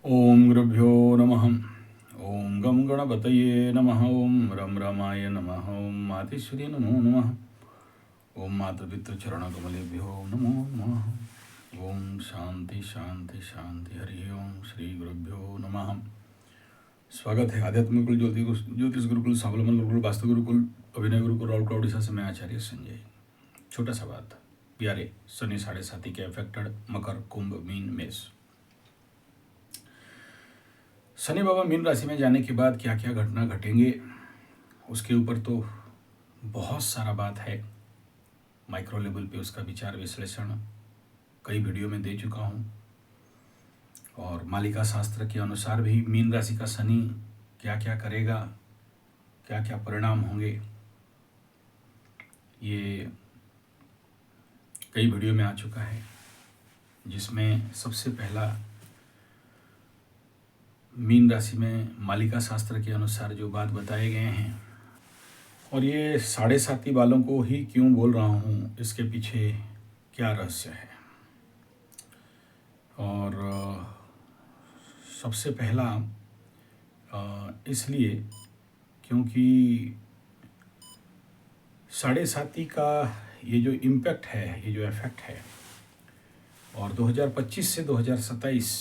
ओम गुरुभ्यो नमः। ओम गम गणपतये नमः। ओम रम रमाय नमः। ओम मातेश्वरी नमो नमः। ओम मातृपितृचरणकमलेभ्यो नमो नमः। ओम शांति शांति शांति। हरि ओम श्री गुरुभ्यो नमः। स्वागत है आध्यात्मिक गुरुकुल, ज्योतिष गुरुकुल, स्वावलंबन गुरुकुल, वास्तु गुरुकुल, अभिनय गुरुकुल और उड़ीसा से मैं आचार्य संजय। छोटा सा बात, प्यारे शनि 7.5 के अफेक्टेड मकर, कुंभ, मीन, मेष। शनि बाबा मीन राशि में जाने के बाद क्या क्या घटना घटेंगे उसके ऊपर तो बहुत सारा बात है। माइक्रो लेवल पे उसका विचार विश्लेषण कई वीडियो में दे चुका हूँ। और मालिका शास्त्र के अनुसार भी मीन राशि का शनि क्या क्या करेगा, क्या क्या परिणाम होंगे, ये कई वीडियो में आ चुका है। जिसमें सबसे पहला मीन राशि में मालिका शास्त्र के अनुसार जो बात बताए गए हैं, और ये 7.5 वालों को ही क्यों बोल रहा हूँ, इसके पीछे क्या रहस्य है। और सबसे पहला इसलिए क्योंकि 7.5 का ये जो इम्पैक्ट है, ये जो इफेक्ट है, और 2025 से 2027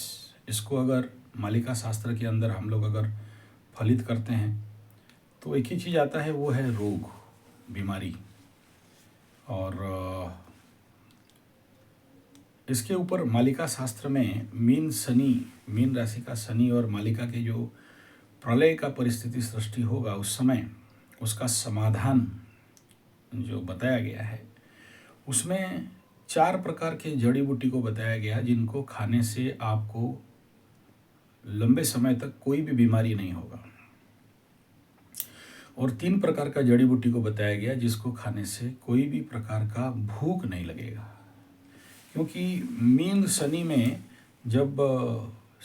इसको अगर मालिका शास्त्र के अंदर हम लोग अगर फलित करते हैं तो एक ही चीज़ आता है, वो है रोग, बीमारी। और इसके ऊपर मालिका शास्त्र में मीन राशि का शनि और मालिका के जो प्रलय का परिस्थिति सृष्टि होगा उस समय उसका समाधान जो बताया गया है, उसमें 4 प्रकार के जड़ी बूटी को बताया गया जिनको खाने से आपको लंबे समय तक कोई भी बीमारी नहीं होगा। और 3 प्रकार का जड़ी बूटी को बताया गया जिसको खाने से कोई भी प्रकार का भूख नहीं लगेगा। क्योंकि मीन शनि में जब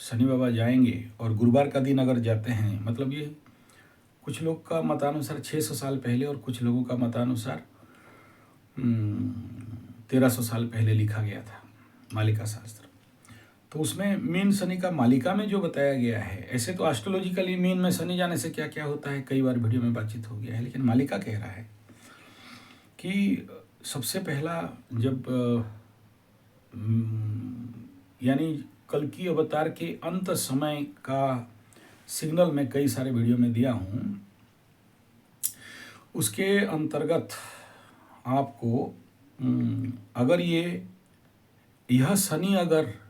शनि बाबा जाएंगे और गुरुवार का दिन अगर जाते हैं, मतलब ये कुछ लोग का मतानुसार 600 साल पहले और कुछ लोगों का मतानुसार 1300 साल पहले लिखा गया था मालिका शास्त्र। तो उसमें मीन शनि का मालिका में जो बताया गया है, ऐसे तो एस्ट्रोलॉजिकली मीन में शनि जाने से क्या क्या होता है कई बार वीडियो में बातचीत हो गया है, लेकिन मालिका कह रहा है कि सबसे पहला जब यानी कल की अवतार के अंत समय का सिग्नल मैं कई सारे वीडियो में दिया हूँ, उसके अंतर्गत आपको अगर यह शनि अगर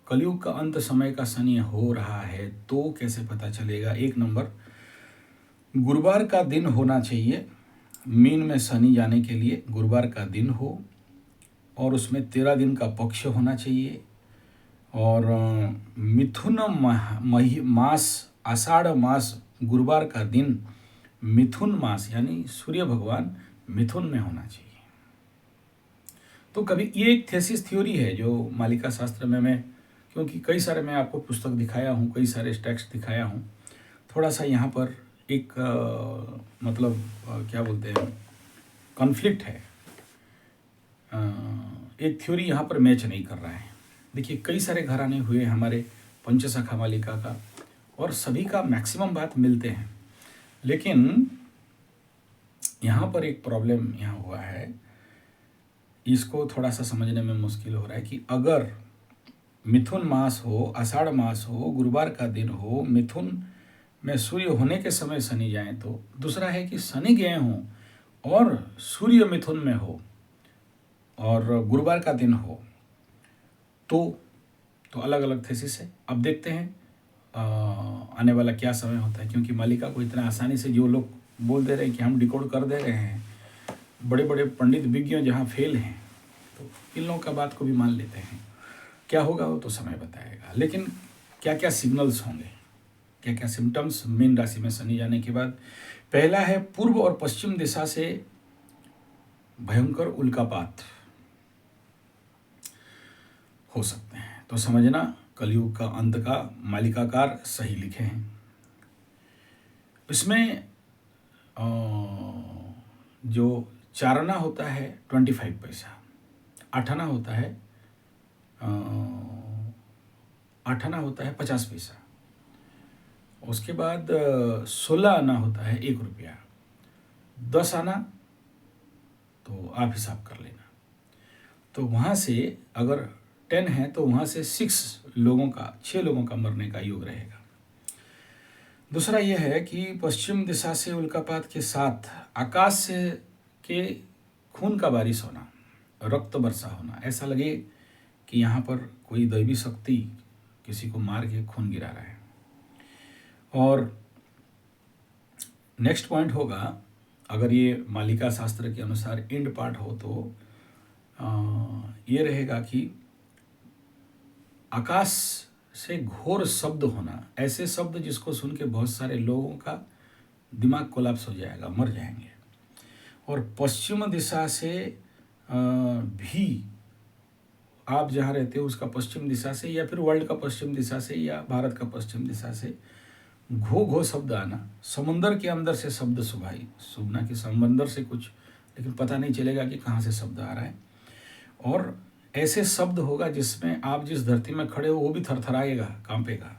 कलयुग का अंत समय का शनि हो रहा है तो कैसे पता चलेगा। 1 नंबर, गुरुवार का दिन होना चाहिए। मीन में शनि जाने के लिए गुरुवार का दिन हो और उसमें 13 दिन का पक्ष होना चाहिए। और मिथुन मास, आषाढ़ मास, गुरुवार का दिन मिथुन मास यानी सूर्य भगवान मिथुन में होना चाहिए। तो कभी ये एक थेसिस थ्योरी है जो मालिका शास्त्र में मैं, क्योंकि कई सारे मैं आपको पुस्तक दिखाया हूँ, कई सारे टेक्स्ट दिखाया हूँ, थोड़ा सा यहाँ पर एक मतलब क्या बोलते हैं, कॉन्फ्लिक्ट है। एक थ्योरी यहाँ पर मैच नहीं कर रहा है। देखिए कई सारे घराने हुए हमारे पंचसखा मालिका का, और सभी का मैक्सिमम बात मिलते हैं, लेकिन यहाँ पर एक प्रॉब्लम यहाँ हुआ है, इसको थोड़ा सा समझने में मुश्किल हो रहा है कि अगर मिथुन मास हो, आषाढ़ मास हो, गुरुवार का दिन हो, मिथुन में सूर्य होने के समय शनि जाए तो, दूसरा है कि शनि गए हों और सूर्य मिथुन में हो और गुरुवार का दिन हो, तो अलग अलग थेसिस है। अब देखते हैं आने वाला क्या समय होता है, क्योंकि मालिका को इतना आसानी से जो लोग बोल दे रहे हैं कि हम डिकोड कर दे रहे हैं, बड़े बड़े पंडित विज्ञ जहाँ फेल हैं तो इन लोगों का बात को भी मान लेते हैं। क्या होगा वो तो समय बताएगा, लेकिन क्या क्या सिग्नल्स होंगे, क्या क्या सिम्टम्स मीन राशि में शनि जाने के बाद। पहला है, पूर्व और पश्चिम दिशा से भयंकर उल्कापात हो सकते हैं। तो समझना कलयुग का अंत का मालिकाकार सही लिखे हैं। इसमें जो चारना होता है 25 पैसा, आठाना होता है 8 आना होता है 50 पैसा, उसके बाद 16 आना होता है 1 रुपया, 10 आना तो आप हिसाब कर लेना। तो वहाँ से अगर 10 है तो वहाँ से 6 लोगों का मरने का योग रहेगा। दूसरा यह है कि पश्चिम दिशा से उल्कापात के साथ आकाश से के खून का बारिश होना, रक्त वर्षा होना, ऐसा लगे कि यहाँ पर कोई दैवी शक्ति किसी को मार के खून गिरा रहा है। और नेक्स्ट पॉइंट होगा, अगर ये मालिका शास्त्र के अनुसार एंड पार्ट हो तो ये रहेगा कि आकाश से घोर शब्द होना, ऐसे शब्द जिसको सुन के बहुत सारे लोगों का दिमाग कोलैप्स हो जाएगा, मर जाएंगे। और पश्चिम दिशा से भी, आप जहाँ रहते हो उसका पश्चिम दिशा से या फिर वर्ल्ड का पश्चिम दिशा से या भारत का पश्चिम दिशा से घो शब्द आना, समंदर के अंदर से शब्द सुनना कि समंदर से कुछ, लेकिन पता नहीं चलेगा कि कहाँ से शब्द आ रहा है। और ऐसे शब्द होगा जिसमें आप जिस धरती में खड़े हो वो भी थरथराएगा, कांपेगा।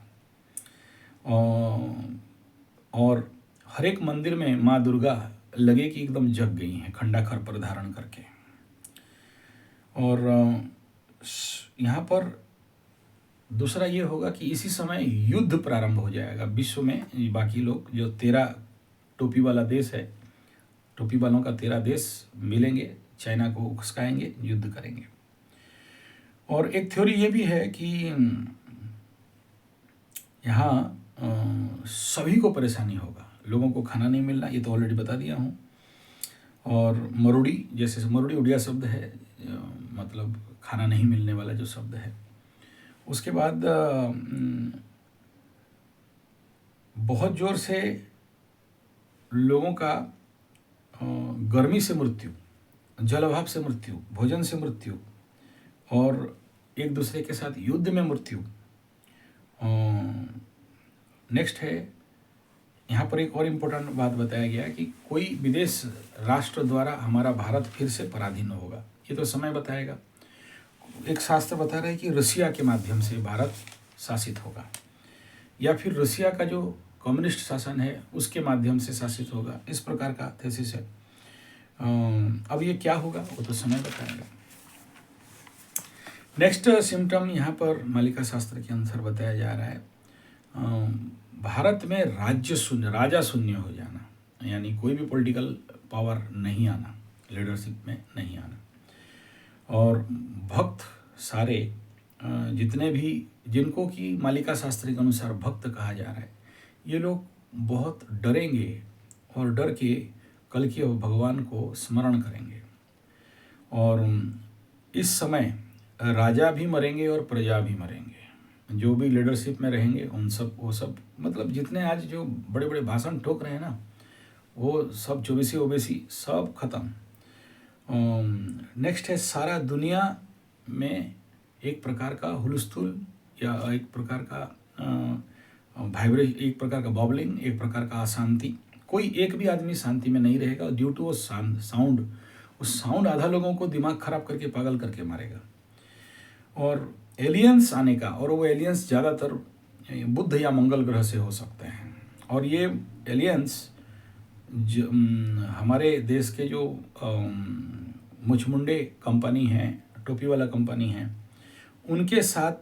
और हर एक मंदिर में माँ दुर्गा लगे कि एकदम जग गई हैं खंडाखर पर धारण करके। और यहाँ पर दूसरा ये होगा कि इसी समय युद्ध प्रारंभ हो जाएगा विश्व में। बाकी लोग जो 13 टोपी वाला देश है, टोपी वालों का 13 देश मिलेंगे, चाइना को उकसाएंगे, युद्ध करेंगे। और एक थ्योरी ये भी है कि यहाँ सभी को परेशानी होगा, लोगों को खाना नहीं मिलना, ये तो ऑलरेडी बता दिया हूँ। और मरुड़ी, जैसे मरुड़ी उड़िया शब्द है, मतलब खाना नहीं मिलने वाला जो शब्द है। उसके बाद बहुत जोर से लोगों का गर्मी से मृत्यु, जल अभाव से मृत्यु, भोजन से मृत्यु और एक दूसरे के साथ युद्ध में मृत्यु। नेक्स्ट है, यहाँ पर एक और इम्पोर्टेंट बात बताया गया कि कोई विदेश राष्ट्र द्वारा हमारा भारत फिर से पराधीन होगा, ये तो समय बताएगा। एक शास्त्र बता रहा है कि रसिया के माध्यम से भारत शासित होगा, या फिर रसिया का जो कम्युनिस्ट शासन है उसके माध्यम से शासित होगा, इस प्रकार का थेसिस है। अब ये क्या होगा वो तो समय बताएगा। नेक्स्ट सिम्टम यहाँ पर मालिका शास्त्र के अनुसार बताया जा रहा है, भारत में राजा शून्य हो जाना, यानी कोई भी पॉलिटिकल पावर नहीं आना, लीडरशिप में नहीं आना। और भक्त सारे जितने भी जिनको कि मालिका शास्त्र के अनुसार भक्त कहा जा रहा है, ये लोग बहुत डरेंगे और डर के कल के भगवान को स्मरण करेंगे। और इस समय राजा भी मरेंगे और प्रजा भी मरेंगे, जो भी लीडरशिप में रहेंगे वो सब मतलब जितने आज जो बड़े बड़े भाषण ठोक रहे हैं ना, वो सब चौबीसी ओबीसी सब खत्म। नेक्स्ट है, सारा दुनिया में एक प्रकार का हुलस्थुल या एक प्रकार का वाइब्रेशन, एक प्रकार का बॉबलिंग, एक प्रकार का अशांति। कोई एक भी आदमी शांति में नहीं रहेगा ड्यू टू वो साउंड आधा लोगों को दिमाग खराब करके पागल करके मारेगा। और एलियंस आने का, और वो एलियंस ज़्यादातर बुध या मंगल ग्रह से हो सकते हैं। और ये एलियंस हमारे देश के जो मुचमुंडे कंपनी हैं, टोपी वाला कंपनी है, उनके साथ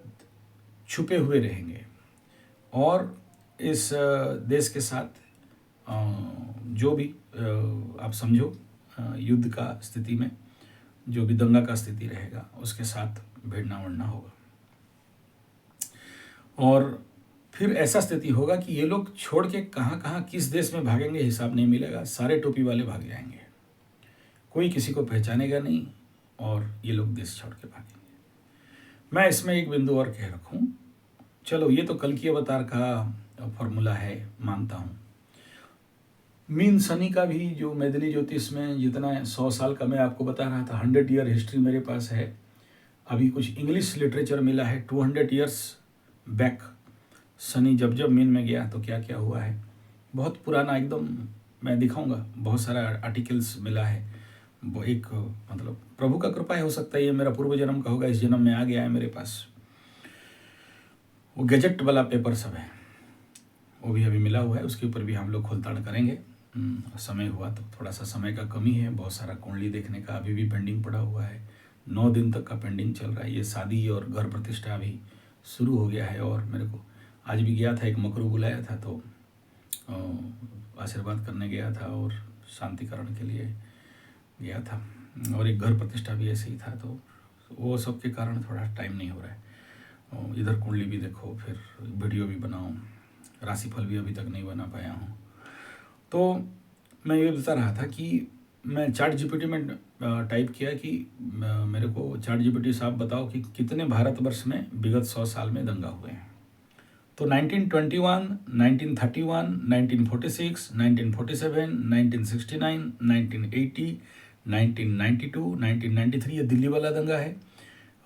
छुपे हुए रहेंगे और इस देश के साथ जो भी आप समझो युद्ध का स्थिति में जो भी दंगा का स्थिति रहेगा उसके साथ भिड़ना वड़ना होगा। और फिर ऐसा स्थिति होगा कि ये लोग छोड़ के कहाँ कहाँ किस देश में भागेंगे हिसाब नहीं मिलेगा, सारे टोपी वाले भाग जाएंगे, कोई किसी को पहचानेगा नहीं और ये लोग देश छोड़ के भागेंगे। मैं इसमें एक बिंदु और कह रखूँ, चलो ये तो कल की अवतार का फॉर्मूला है, मानता हूँ। मीन शनि का भी जो मैथिली ज्योतिष में जितना 100 साल का मैं आपको बता रहा था, 100 ईयर हिस्ट्री मेरे पास है। अभी कुछ इंग्लिश लिटरेचर मिला है 200 ईयर्स बैक, शनि जब मीन में गया तो क्या क्या हुआ है, बहुत पुराना एकदम मैं दिखाऊंगा, बहुत सारा आर्टिकल्स मिला है। वो एक मतलब प्रभु का कृपा है, हो सकता है ये मेरा पूर्व जन्म का होगा, इस जन्म में आ गया है मेरे पास। वो गैजेट वाला पेपर सब है, वो भी अभी मिला हुआ है, उसके ऊपर भी हम लोग खोलताड़ करेंगे। समय हुआ तो, थोड़ा सा समय का कमी है, बहुत सारा कुंडली देखने का अभी भी पेंडिंग पड़ा हुआ है, 9 दिन तक का पेंडिंग चल रहा है। ये शादी और घर प्रतिष्ठा अभी शुरू हो गया है, और मेरे को आज भी गया था, एक मकरू बुलाया था तो आशीर्वाद करने गया था और शांतिकरण के लिए गया था, और एक घर प्रतिष्ठा भी ऐसे ही था, तो वो सब के कारण थोड़ा टाइम नहीं हो रहा है। इधर कुंडली भी देखो, फिर वीडियो भी बनाऊँ, राशिफल भी अभी तक नहीं बना पाया हूँ। तो मैं ये बता रहा था कि मैं चैट जीपीटी में टाइप किया कि मेरे को चैट जीपीटी साहब बताओ कि कितने भारतवर्ष में विगत 100 साल में दंगा हुए हैं। तो 1921, 1931, 1946, 1947, 1969, 1980, 1992, 1993 ये दिल्ली वाला दंगा है,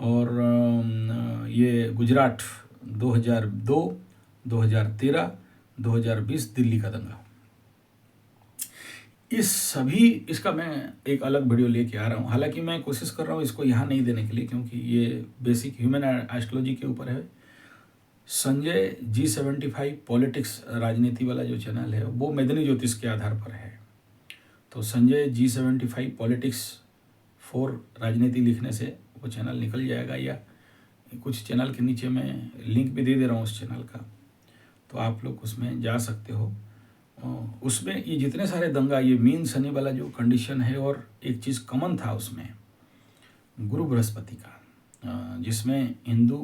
और ये गुजरात 2002, 2013, 2020 दिल्ली का दंगा। इस सभी इसका मैं एक अलग वीडियो लेके आ रहा हूँ। हालांकि मैं कोशिश कर रहा हूँ इसको यहाँ नहीं देने के लिए, क्योंकि ये बेसिक ह्यूमन एस्ट्रोलॉजी के ऊपर है। संजय G75 पॉलिटिक्स राजनीति वाला जो चैनल है वो मेदिनी ज्योतिष के आधार पर है। तो संजय G75 पॉलिटिक्स 4 राजनीति लिखने से वो चैनल निकल जाएगा, या कुछ चैनल के नीचे मैं लिंक भी दे दे रहा हूँ उस चैनल का, तो आप लोग उसमें जा सकते हो। उसमें ये जितने सारे दंगा, ये मीन शनि वाला जो कंडीशन है, और एक चीज़ कॉमन था उसमें गुरु बृहस्पति का, जिसमें हिंदू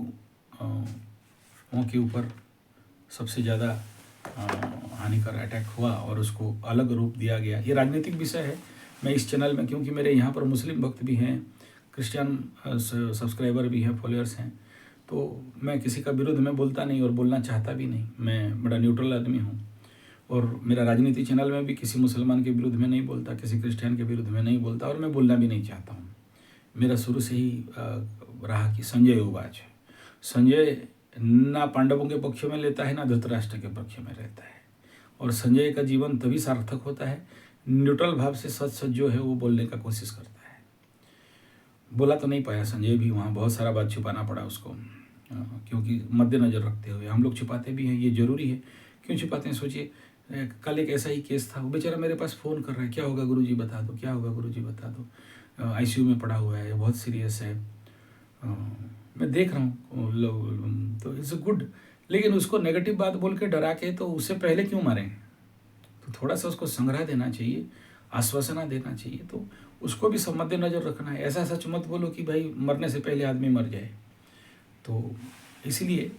के ऊपर सबसे ज़्यादा हानिकर अटैक हुआ और उसको अलग रूप दिया गया। ये राजनीतिक विषय है। मैं इस चैनल में, क्योंकि मेरे यहाँ पर मुस्लिम भक्त भी हैं, क्रिश्चियन सब्सक्राइबर भी हैं, फॉलोअर्स हैं, तो मैं किसी का विरुद्ध में बोलता नहीं और बोलना चाहता भी नहीं। मैं बड़ा न्यूट्रल आदमी हूँ, और मेरा राजनीति चैनल में भी किसी मुसलमान के विरुद्ध में नहीं बोलता, किसी क्रिश्चियन के विरुद्ध में नहीं बोलता, और मैं बोलना भी नहीं चाहता हूँ। मेरा शुरू से ही रहा कि संजय उवाच है। संजय ना पांडवों के पक्ष में लेता है, ना धृतराष्ट्र के पक्ष में रहता है, और संजय का जीवन तभी सार्थक होता है न्यूट्रल भाव से सच सच जो है वो बोलने का कोशिश करता है। बोला तो नहीं पाया संजय भी, वहाँ बहुत सारा बात छुपाना पड़ा उसको, क्योंकि मद्देनज़र रखते हुए हम लोग छुपाते भी हैं, ये ज़रूरी है। क्यों छुपाते हैं? सोचिए, कल एक ऐसा ही केस था, वो बेचारा मेरे पास फ़ोन कर रहा है, क्या होगा गुरुजी बता दो, क्या होगा गुरुजी बता दो, आईसीयू में पड़ा हुआ है, बहुत सीरियस है, मैं देख रहा हूँ, तो इट्स गुड। लेकिन उसको नेगेटिव बात बोल के डरा के, तो उससे पहले क्यों मारें? तो थोड़ा सा उसको संग्रह देना चाहिए, आश्वासना देना चाहिए, तो उसको भी सब मद्देनज़र रखना है। ऐसा सच मत बोलो कि भाई मरने से पहले आदमी मर जाए। तो इसीलिए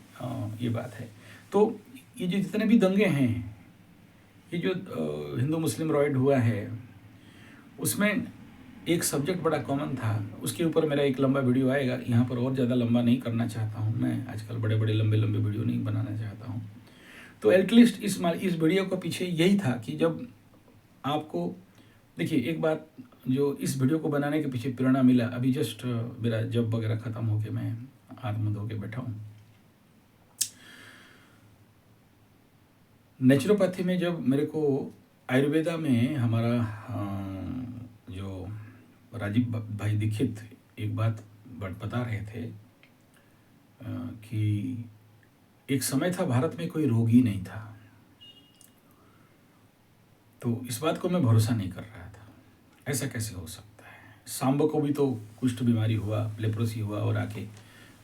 ये बात है। तो ये जो जितने भी दंगे हैं, ये जो हिंदू मुस्लिम रॉयड हुआ है, उसमें एक सब्जेक्ट बड़ा कॉमन था। उसके ऊपर मेरा एक लंबा वीडियो आएगा, यहाँ पर और ज़्यादा लंबा नहीं करना चाहता हूँ मैं, आजकल बड़े बड़े लंबे लंबे वीडियो नहीं बनाना चाहता हूँ। तो एटलीस्ट इस वीडियो का पीछे यही था कि जब आपको, देखिए एक बात जो इस वीडियो को बनाने के पीछे प्रेरणा मिला, अभी जस्ट मेरा जब वगैरह ख़त्म हो के मैं हाथ मुँह धो के बैठा हूँ। नेचुरोपैथी में जब मेरे को आयुर्वेदा में हमारा जो राजीव भाई दीक्षित एक बात बता रहे थे कि एक समय था भारत में कोई रोगी नहीं था। तो इस बात को मैं भरोसा नहीं कर रहा था, ऐसा कैसे हो सकता है। सांबो को भी तो कुष्ठ बीमारी हुआ, लेप्रोसी हुआ, और आके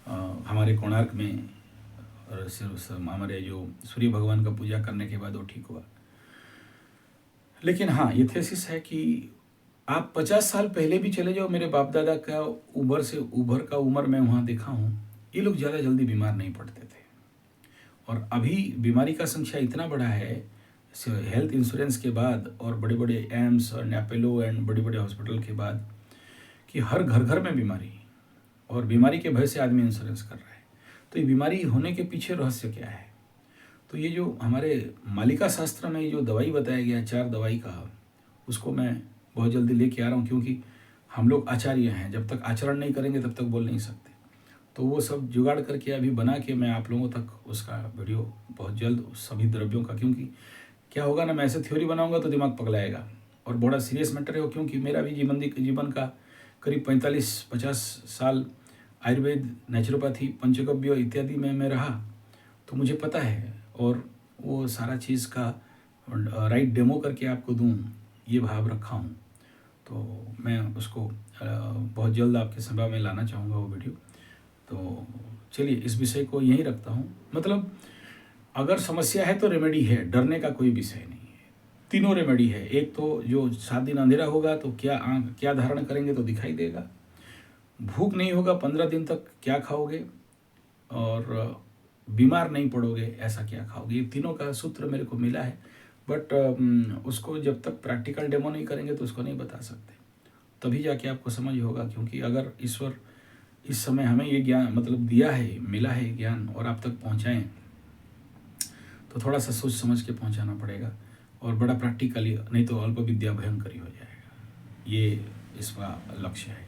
हमारे कोणार्क में हमारे जो सूर्य भगवान का पूजा करने के बाद वो ठीक हुआ। लेकिन हाँ, ये थेसिस है कि आप 50 साल पहले भी चले जाओ, मेरे बाप दादा का उभर का उम्र मैं वहाँ देखा हूँ, ये लोग ज़्यादा जल्दी बीमार नहीं पड़ते थे। और अभी बीमारी का संख्या इतना बड़ा है हेल्थ इंश्योरेंस के बाद, और बड़े बड़े एम्स और नेपेलो एंड बड़े बड़े हॉस्पिटल के बाद, कि हर घर घर में बीमारी, और बीमारी के भय से आदमी इंश्योरेंस कर रहा है। तो ये बीमारी होने के पीछे रहस्य क्या है? तो ये जो हमारे मालिका शास्त्र में ये जो दवाई बताया गया है, 4 दवाई का, उसको मैं बहुत जल्दी लेके आ रहा हूँ, क्योंकि हम लोग आचार्य हैं, जब तक आचरण नहीं करेंगे तब तक बोल नहीं सकते। तो वो सब जुगाड़ करके अभी बना के मैं आप लोगों तक उसका वीडियो बहुत जल्द, सभी द्रव्यों का, क्योंकि क्या होगा ना, मैं ऐसे थ्योरी बनाऊंगा तो दिमाग पगलाएगा, और बड़ा सीरियस मैटर है वो, क्योंकि मेरा भी जीवन का करीब 45-50 साल आयुर्वेद, नेचुरोपैथी, पंचगव्य इत्यादि में मैं रहा, तो मुझे पता है, और वो सारा चीज़ का राइट डेमो करके आपको दूँ, ये भाव रखा हूँ। तो मैं उसको बहुत जल्द आपके सभा में लाना चाहूँगा वो वीडियो। तो चलिए इस विषय को यहीं रखता हूँ। मतलब अगर समस्या है तो रेमेडी है, डरने का कोई विषय नहीं है। तीनों रेमेडी है। एक तो जो 7 दिन अंधेरा होगा तो क्या धारण करेंगे तो दिखाई देगा। भूख नहीं होगा 15 दिन तक क्या खाओगे, और बीमार नहीं पड़ोगे ऐसा क्या खाओगे। ये तीनों का सूत्र मेरे को मिला है, बट उसको जब तक प्रैक्टिकल डेमो नहीं करेंगे तो उसको नहीं बता सकते। तभी जाके आपको समझ होगा, क्योंकि अगर ईश्वर इस समय हमें ये ज्ञान मतलब दिया है, मिला है ज्ञान, और आप तक पहुँचाएँ, तो थोड़ा सा सोच समझ के पहुँचाना पड़ेगा, और बड़ा प्रैक्टिकली, नहीं तो अल्प विद्या भयंकरी हो जाएगा। ये इसका लक्ष्य है।